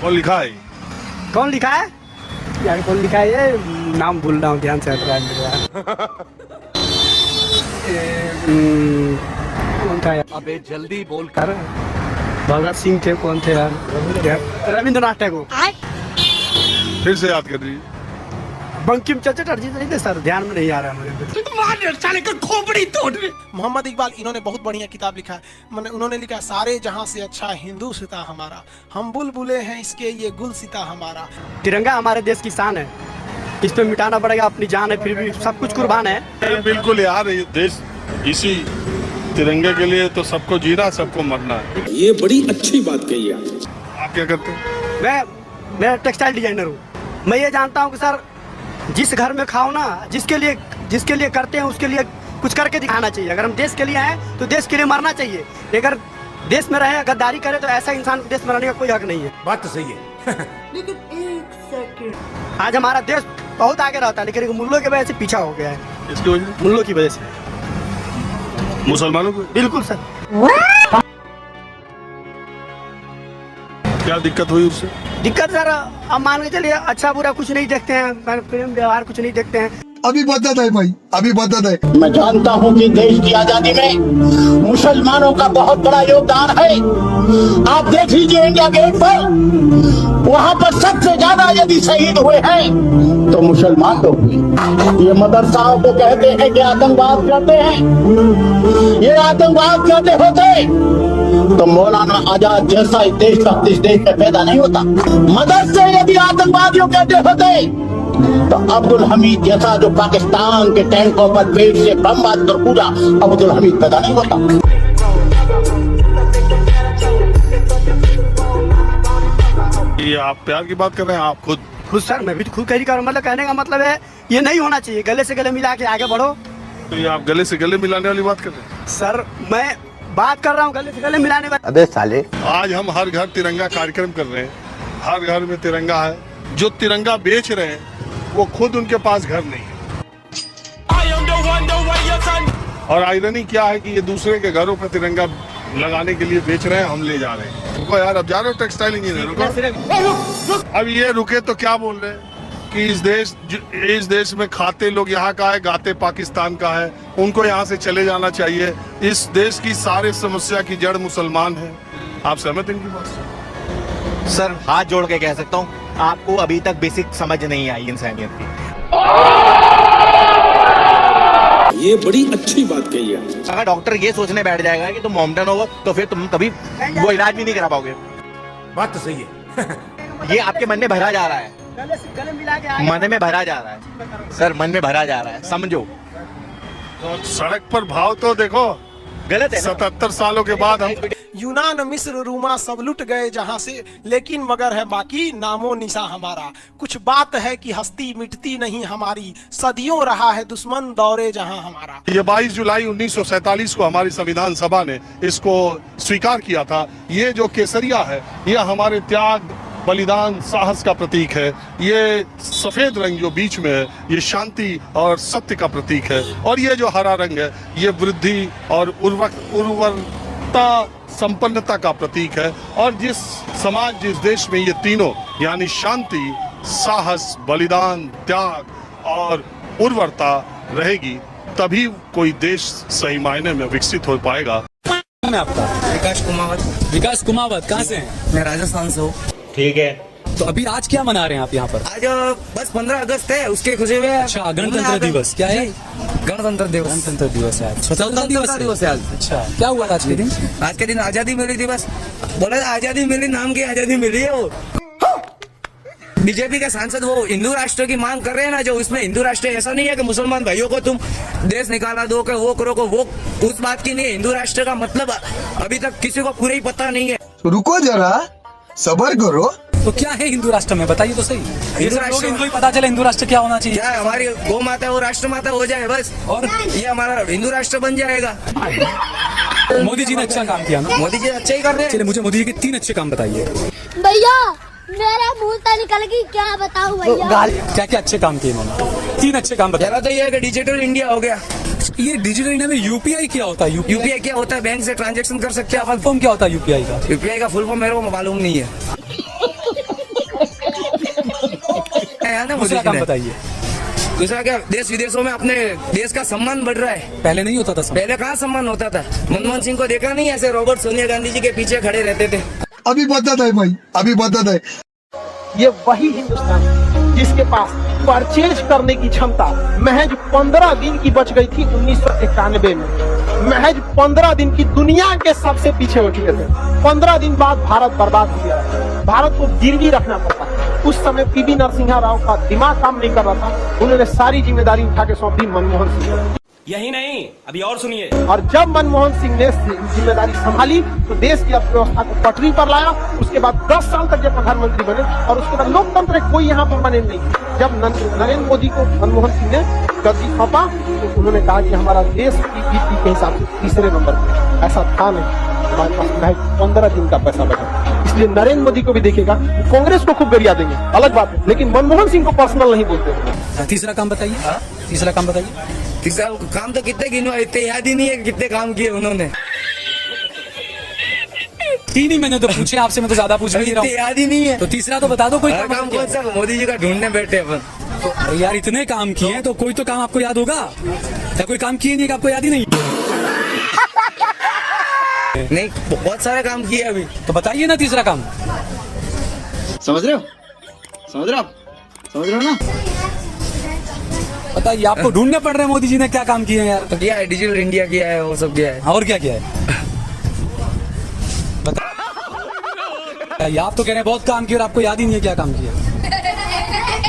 कौन लिखा है? कौन लिखा है यार, कौन लिखा है ये, नाम भूल रहा हूँ, ध्यान से हट रहा है मेरे। कौन था यार? अबे जल्दी बोल कर। भगत सिंह थे, कौन थे यार? रविंद्रनाथ टैगोर। फिर से याद कर रही। बंकिम चंद्र चटर्जी नहीं थे सर, ध्यान में नहीं आ रहा है मुझे। मोहम्मद इकबाल, इन्होंने बहुत बढ़िया किताब लिखा है। मैंने उन्होंने लिखा सारे जहां से अच्छा हिंदुस्तान हमारा, हम बुलबुले हैं इसके ये गुलसिता हमारा। तिरंगा हमारे देश की शान है, इस पे मिटाना पड़ेगा, अपनी जान है, फिर भी सब कुछ कुर्बान है। बिल्कुल यार, ये देश इसी तिरंगे के लिए तो सबको जीना, सबको मरना है। ये बड़ी अच्छी बात कही आप क्या करते हैं? मैं टेक्सटाइल डिजाइनर हूँ। मैं ये जानता हूँ कि सर, जिस घर में खाओ ना, जिसके लिए करते हैं उसके लिए कुछ करके दिखाना चाहिए। अगर हम देश के लिए हैं तो देश के लिए मरना चाहिए। अगर देश में रहे गद्दारी करे तो ऐसा इंसान को देश में रहने का कोई हक नहीं है। बात तो सही है। लेकिन एक सेकंड, आज हमारा देश बहुत आगे रहता है, लेकिन मुल्लों की वजह से पीछा हो गया है। इसकी वजह से? मुल्लों की वजह से, मुसलमानों को? बिल्कुल सर। क्या दिक्कत हुई उससे? दिक्कत सर, अब मान के चलिए अच्छा बुरा कुछ नहीं देखते हैं, प्रेम व्यवहार कुछ नहीं देखते हैं। अभी बदत है भाई, अभी बदत है। मैं जानता हूं कि देश की आजादी में मुसलमानों का बहुत बड़ा योगदान है। आप देख लीजिए इंडिया गेट पर, वहां पर सबसे ज्यादा यदि शहीद हुए हैं तो मुसलमान लोग हुए। ये मदरसाओं को कहते हैं कि आतंकवाद करते हैं, ये आतंकवाद करते होते तो मौलाना आजाद जैसा देशभक्त इस देश में पैदा नहीं होता। मदरसे यदि आतंकवादियों कहते होते तो अब्दुल हमीद जैसा जो पाकिस्तान के टैंकों पर पेट से बम मारकर कूदा, अब्दुल हमीद पैदा नहीं होता। ये आप प्यार की बात कर रहे हैं? आप खुद सर, मैं भी तो खुद कह रहा हूँ। मतलब कहने का मतलब है ये नहीं होना चाहिए। गले से गले मिला के आगे बढ़ो। तो ये आप गले से गले मिलाने वाली बात कर रहे हैं? सर, मैं बात कर रहा हूँ गले से गले मिलाने वाली। अबे साले, आज हम हर घर तिरंगा कार्यक्रम कर रहे हैं। हर घर में तिरंगा है। जो तिरंगा बेच रहे हैं वो खुद उनके पास घर नहीं है। और आयरनी क्या है कि ये दूसरे के घरों पर तिरंगा लगाने के लिए बेच रहे हैं, हम ले जा रहे हैं। रुको यार, अब जा रहे हो टेक्सटाइल इंजीनियर, रुको। अब ये रुके तो क्या बोल रहे हैं कि इस देश में खाते लोग यहाँ का है, गाते पाकिस्तान का है, उनको यहाँ से चले जाना चाहिए। इस देश की सारे समस्या की जड़ मुसलमान है। आप सहमत हैं इनकी बात से? सर, हाथ जोड़ के कह सकता हूँ, आपको अभी तक बेसिक समझ नहीं आई इंसानियत की। ये बड़ी अच्छी बात कही है। अगर डॉक्टर ये सोचने बैठ जाएगा कि तुम मोमडन हो तो फिर तुम कभी वो इलाज भी नहीं करा पाओगे। बात तो सही है। ये आपके मन में भरा जा रहा है, गले से गले मिला के आगे मन में भरा जा रहा है सर, मन में भरा जा रहा है, समझो। तो सड़क पर भाव तो देखो, गलत है ना? 77 सालों के बाद हम यूनान, मिस्र, रूमा सब लुट गए जहां से, लेकिन मगर है बाकी नामो निशा हमारा। कुछ बात है कि हस्ती मिटती नहीं हमारी, सदियों रहा है दुश्मन दौरे जहां हमारा। ये 22 जुलाई 1947 को हमारी संविधान सभा ने इसको स्वीकार किया था। ये जो केसरिया है, ये हमारे त्याग, बलिदान, साहस का प्रतीक है। ये सफेद रंग जो बीच में है, ये शांति और सत्य का प्रतीक है। और ये जो हरा रंग है, ये वृद्धि और उर्वरता, संपन्नता का प्रतीक है। और जिस समाज, जिस देश में ये तीनों यानी शांति, साहस, बलिदान, त्याग और उर्वरता रहेगी, तभी कोई देश सही मायने में विकसित हो पाएगा। मैं आपका विकास कुमावत कहाँ से हैं? मैं राजस्थान से हूँ। ठीक है, तो अभी आज क्या मना रहे हैं आप यहाँ पर? आज बस 15 अगस्त है, उसके खुशी में। अच्छा, गणतंत्र दिवस क्या है? गणतंत्र दिवस। गणतंत्र दिवस है, स्वतंत्रता दिवस है आज। अच्छा, क्या हुआ आज के दिन? आज के दिन आजादी मिली थी, बस बोला आजादी मिली, नाम की आजादी मिली है। वो बीजेपी के सांसद वो हिंदू राष्ट्र की मांग कर रहे हैं ना, जो उसमें हिंदू राष्ट्र ऐसा नहीं है कि मुसलमान भाइयों को तुम देश निकाला दो, कि वो करो को, वो उस बात की नहीं है। हिंदू राष्ट्र का मतलब अभी तक किसी को पूरा ही पता नहीं है। रुको जरा, सबर करो। तो क्या है हिंदू राष्ट्र में, बताइए तो सही। हिंदू राष्ट्र, हिंदू ही पता चले हिंदू राष्ट्र क्या होना चाहिए। क्या हमारी गौ माता वो राष्ट्र माता हो जाए बस, और ये हमारा हिंदू राष्ट्र बन जाएगा। मोदी जी ने अच्छा काम किया ना? मोदी जी अच्छा ही कर रहे हैं। चलिए, मुझे मोदी जी के 3 अच्छे काम बताइए। भैया मेरा मुंह से निकल गई, क्या बताऊं भैया। क्या क्या अच्छे काम किए इन्होंने? 3 अच्छे काम बताए। पहला तो ये है कि डिजिटल इंडिया हो गया। ये डिजिटल इंडिया में यूपीआई क्या होता है? यूपीआई क्या होता है? बैंक से ट्रांजैक्शन कर सकते हैं फुल फॉर्म क्या होता है यूपीआई का? यूपीआई का फुल फॉर्म मेरे को मालूम नहीं है। है ना, दूसरा काम बताइए। दूसरा क्या, देश विदेशों में अपने देश का सम्मान बढ़ रहा है। पहले नहीं होता था सब। पहले कहाँ सम्मान होता था? मनमोहन सिंह को देखा नहीं, ऐसे रॉबर्ट सोनिया गांधी जी के पीछे खड़े रहते थे। अभी बदत है भाई, अभी बदत है। ये वही हिंदुस्तान है जिसके पास परचेज करने की क्षमता महज 15 दिन की बच गई थी 1991 में। महज 15 दिन की दुनिया के सबसे पीछे हो चुके थे। 15 दिन बाद भारत बर्बाद हो गया। भारत को गिरवी रखना पड़ता। उस समय पीवी नरसिम्हा राव का दिमाग काम नहीं कर रहा था। उन्होंने सारी जिम्मेदारी उठा के सौंप दी मनमोहन सिंह को। यही नहीं, अभी और सुनिए। और जब मनमोहन सिंह ने जिम्मेदारी संभाली तो देश की अर्थव्यवस्था को पटरी पर लाया। उसके बाद 10 साल तक जब प्रधानमंत्री बने और उसके बाद लोकतंत्र कोई यहाँ पर बने नहीं। जब नरेंद्र मोदी को मनमोहन सिंह ने गद्दी सौंपा तो उन्होंने कहा कि हमारा देश की जीडपी के हिसाब से तीसरे नंबर पर। ऐसा था नहीं, हमारे पास महज 15 दिन का पैसा बचा। इसलिए नरेंद्र मोदी को भी देखिएगा, कांग्रेस को खूब गरिया देंगे, अलग बात है, लेकिन मनमोहन सिंह को पर्सनल नहीं बोलते। तीसरा काम बताइए। तीसरा काम बताइए। तीसरा काम तो कितने गिनवा, इतने याद ही नहीं है कितने काम किए उन्होंने। 3 ही मैंने तो पूछे आपसे, मैं तो ज्यादा पूछ नहीं रहा हूँ। याद ही नहीं है तो तीसरा तो बता दो कोई काम कौन सा? मोदी जी का ढूंढने बैठे अपन। अरे यार इतने काम किए तो कोई तो काम आपको याद होगा। या कोई काम किए नहीं कि आपको याद ही नहीं? नहीं, बहुत सारे काम किए अभी। तो बताइए ना तीसरा काम। समझ रहे हो? समझ रहे हो आप? समझ रहे हो ना? बताइए, आपको ढूंढने पड़ रहे हैं मोदी जी ने क्या काम किए हैं यार। तो किया है, डिजिटल इंडिया किया है, वो सब किया है। और क्या किया है? बताइए। आप तो कह रहे हैं बहुत काम किया और आपको याद ही नहीं है क्या काम किया।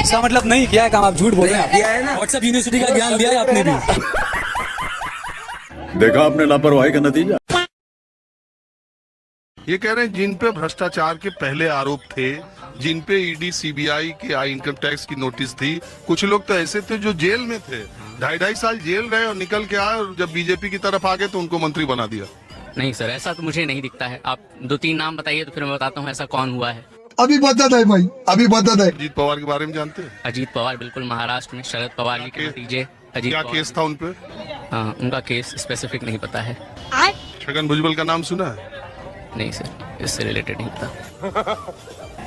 इसका मतलब नहीं किया है काम, आप झूठ बोल रहे हैं। किया है ना। व्हाट्सएप यूनिवर्सिटी का ज्ञान लिया है आपने भी। देखा आपने लापरवाही का नतीजा। ये कह रहे हैं जिन पे भ्रष्टाचार के पहले आरोप थे, जिन पे ईडी सीबीआई के इनकम टैक्स की नोटिस थी, कुछ लोग तो ऐसे थे जो जेल में थे, 2.5 साल जेल रहे और निकल के आए, और जब बीजेपी की तरफ आ गए तो उनको मंत्री बना दिया। नहीं सर, ऐसा तो मुझे नहीं दिखता है। आप 2-3 नाम बताइए तो फिर मैं बताता हूँ ऐसा कौन हुआ है। अभी बदत है भाई, अभी बदत है। अजीत पवार के बारे में जानते हैं? अजीत पवार, बिल्कुल, महाराष्ट्र में शरद पवार जी के भतीजे अजीत क्या पवार। केस था उनपे? हाँ, उनका केस स्पेसिफिक नहीं पता है। छगन भुजबल का नाम सुना है? नहीं सर, इससे रिलेटेड नहीं पता।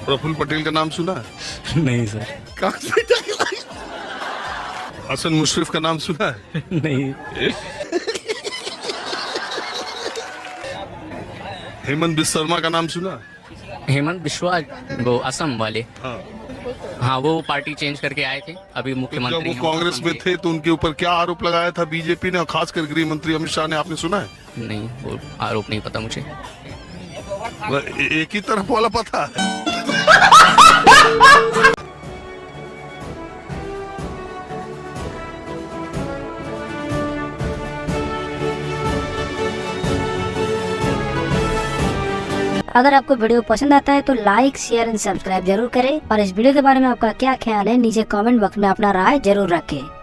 प्रफुल्ल पटेल का नाम सुना है? नहीं सर। हसन मुशर्रफ का नाम सुना है? नहीं। हेमंत बिस्वा शर्मा का नाम सुना है? हेमंत बिस्वा, वो असम वाले। हाँ। हाँ, वो पार्टी चेंज करके आए थे, अभी मुख्यमंत्री जब हैं वो कांग्रेस में थे तो उनके ऊपर क्या आरोप लगाया था बीजेपी ने, और खासकर गृह मंत्री अमित शाह ने, आपने सुना है? नहीं, वो आरोप नहीं पता मुझे। एक ही तरफ वाला पता है। अगर आपको वीडियो पसंद आता है तो लाइक, शेयर एंड सब्सक्राइब जरूर करें और इस वीडियो के बारे में आपका क्या ख्याल है नीचे कमेंट बॉक्स में अपना राय जरूर रखें।